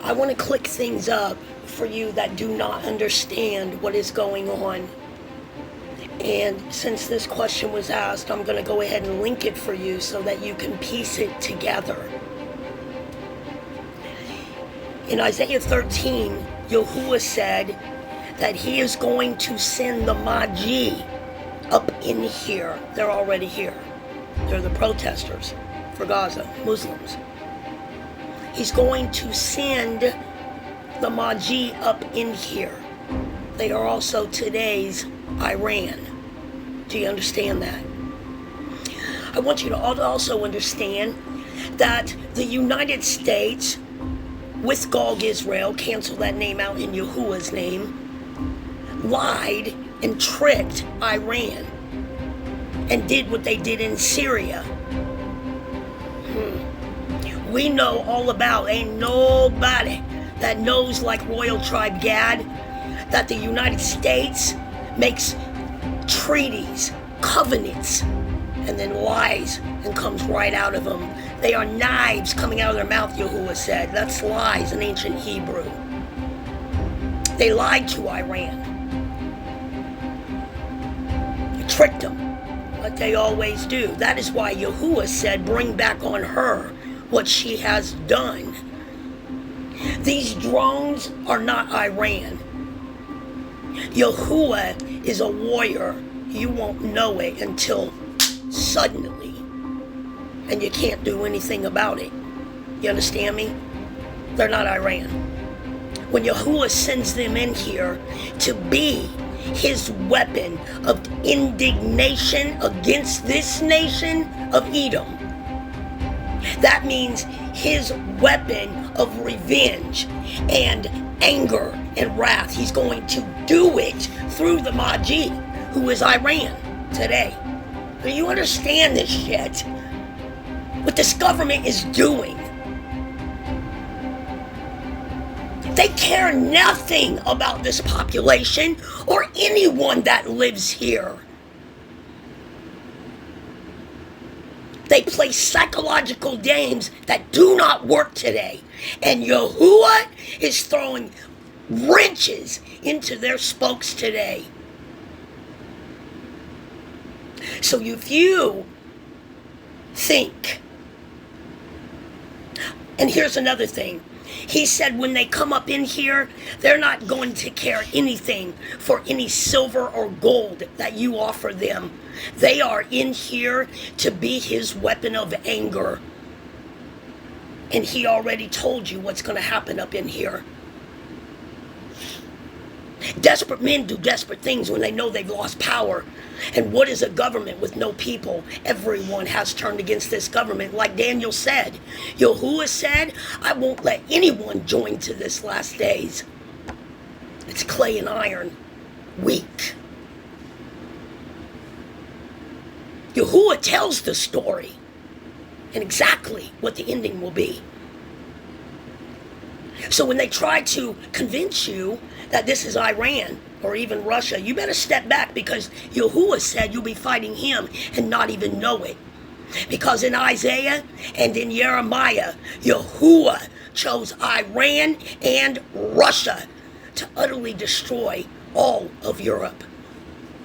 I want to click things up for you that do not understand what is going on. And since this question was asked, I'm going to go ahead and link it for you so that you can piece it together. In Isaiah 13, Yahuwah said that he is going to send the Magi up in here. They're already here. They're the protesters for Gaza, Muslims. He's going to send the Magi up in here. They are also today's Iran. Do you understand that? I want you to also understand that the United States, with Gog Israel, cancel that name out in Yahuwah's name, lied and tricked Iran and did what they did in Syria. We know all about, ain't nobody that knows like Royal Tribe Gad, that the United States makes treaties, covenants, and then lies and comes right out of them. They are knives coming out of their mouth, Yahuwah said. That's lies in ancient Hebrew. They lied to Iran. They tricked them, like they always do. That is why Yahuwah said, bring back on her what she has done. These drones are not Iran. Yahuwah is a warrior. You won't know it until suddenly, and you can't do anything about it. You understand me? They're not Iran. When Yahuwah sends them in here to be his weapon of indignation against this nation of Edom, that means his weapon of revenge and anger and wrath. He's going to do it through the Magi, who is Iran today. Do you understand this shit? What this government is doing? They care nothing about this population or anyone that lives here. They play psychological games that do not work today. And Yahuwah is throwing wrenches into their spokes today. So if you think, and here's another thing. He said when they come up in here, they're not going to care anything for any silver or gold that you offer them. They are in here to be his weapon of anger. And he already told you what's going to happen up in here. Desperate men do desperate things when they know they've lost power. And what is a government with no people? Everyone has turned against this government. Like Daniel said, Yahuwah said, I won't let anyone join to this last days. It's clay and iron, weak. Yahuwah tells the story and exactly what the ending will be. So when they try to convince you that this is Iran or even Russia, you better step back, because Yahuwah said you'll be fighting him and not even know it. Because in Isaiah and in Jeremiah, Yahuwah chose Iran and Russia to utterly destroy all of Europe,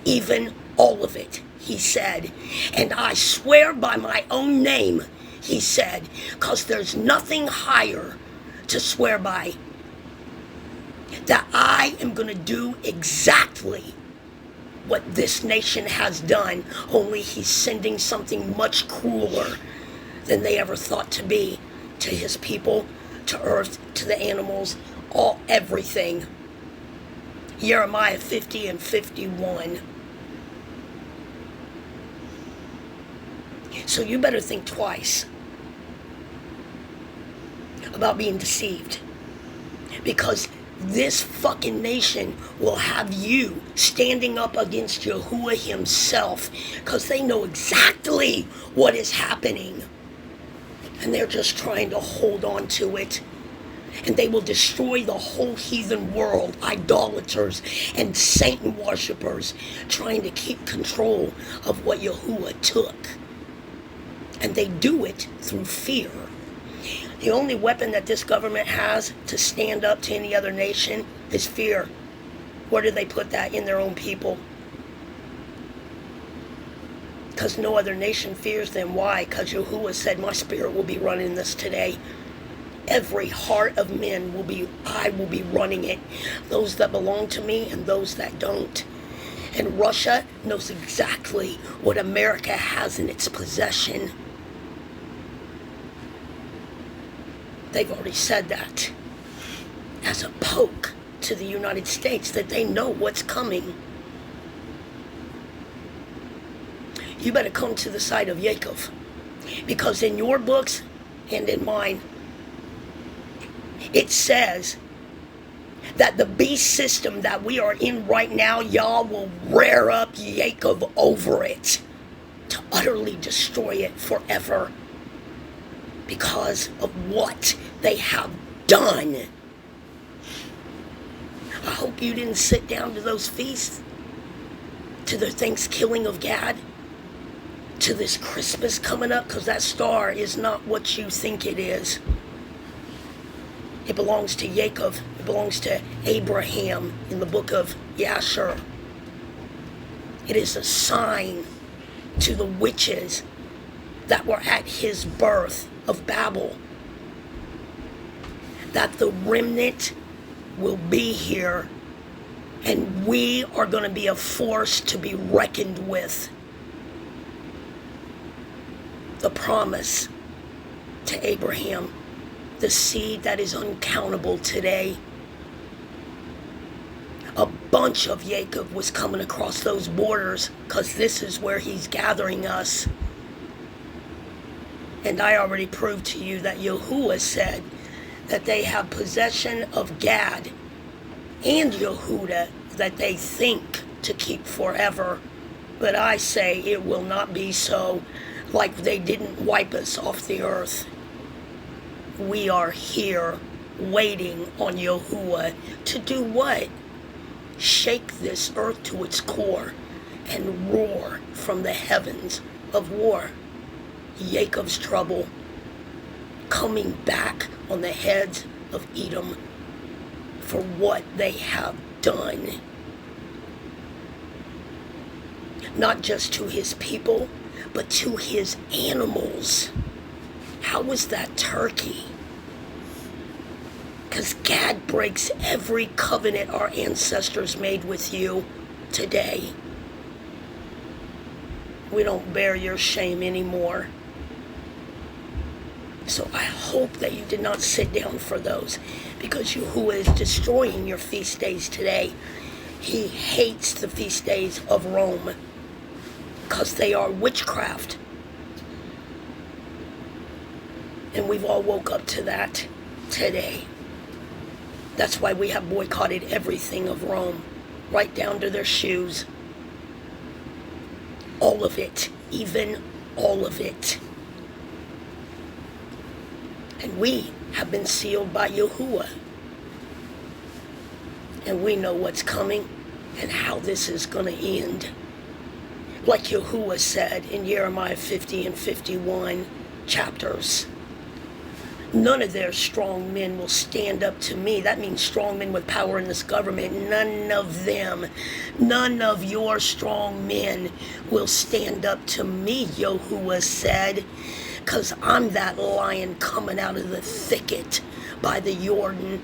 even all of it, he said. And I swear by my own name, he said, because there's nothing higher to swear by, that I am going to do exactly what this nation has done, only he's sending something much crueler than they ever thought to be, to his people, to earth, to the animals, everything. Jeremiah 50 and 51. So you better think twice about being deceived, because this fucking nation will have you standing up against Yahuwah himself, because they know exactly what is happening, and they're just trying to hold on to it. And they will destroy the whole heathen world, idolaters and Satan worshipers, trying to keep control of what Yahuwah took. And they do it through fear. The only weapon that this government has to stand up to any other nation is fear. Where do they put that? In their own people. Because no other nation fears them. Why? Because Yahuwah said, my spirit will be running this today. Every heart of men I will be running it. Those that belong to me and those that don't. And Russia knows exactly what America has in its possession. They've already said that as a poke to the United States, that they know what's coming. You better come to the side of Yaakov, because in your books and in mine, it says that the beast system that we are in right now, y'all will rear up Yaakov over it to utterly destroy it forever because of what they have done. I hope you didn't sit down to those feasts, to the Thanksgiving of Gad, to this Christmas coming up, because that star is not what you think it is. It belongs to Yaakov. It belongs to Abraham in the book of Yashar. It is a sign to the witches that were at his birth of Babel, that the remnant will be here, and we are going to be a force to be reckoned with. The promise to Abraham, the seed that is uncountable today. A bunch of Yaakov was coming across those borders, because this is where he's gathering us. And I already proved to you that Yahuwah said that they have possession of Gad and Yehuda that they think to keep forever. But I say it will not be so, like they didn't wipe us off the earth. We are here waiting on Yahuwah to do what? Shake this earth to its core and roar from the heavens of war. Yaakov's trouble coming back on the heads of Edom for what they have done. Not just to his people, but to his animals. How was that turkey? Because Gad breaks every covenant our ancestors made with you today. We don't bear your shame anymore. So I hope that you did not sit down for those, because Yahuwah is destroying your feast days today. He hates the feast days of Rome because they are witchcraft. And we've all woke up to that today. That's why we have boycotted everything of Rome, right down to their shoes. All of it, even all of it. And we have been sealed by Yahuwah. And we know what's coming and how this is going to end. Like Yahuwah said in Jeremiah 50 and 51 chapters. None of their strong men will stand up to me. That means strong men with power in this government. None of them, none of your strong men will stand up to me, Yahuwah said. Because I'm that lion coming out of the thicket by the Jordan.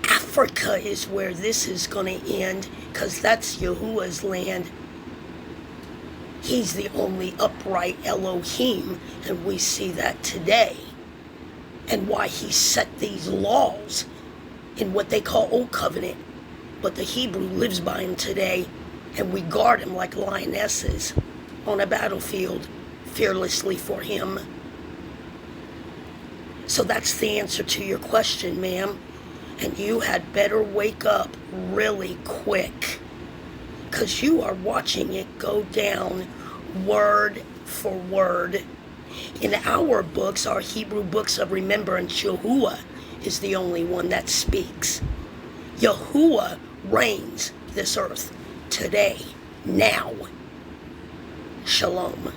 Africa is where this is going to end, because that's Yahuwah's land. He's the only upright Elohim, and we see that today. And why he set these laws in what they call Old Covenant. But the Hebrew lives by him today, and we guard him like lionesses on a battlefield, fearlessly for him. So that's the answer to your question, ma'am. And you had better wake up really quick, because you are watching it go down word for word. In our books, our Hebrew books of remembrance, Yahuwah is the only one that speaks. Yahuwah reigns this earth today, now. Shalom.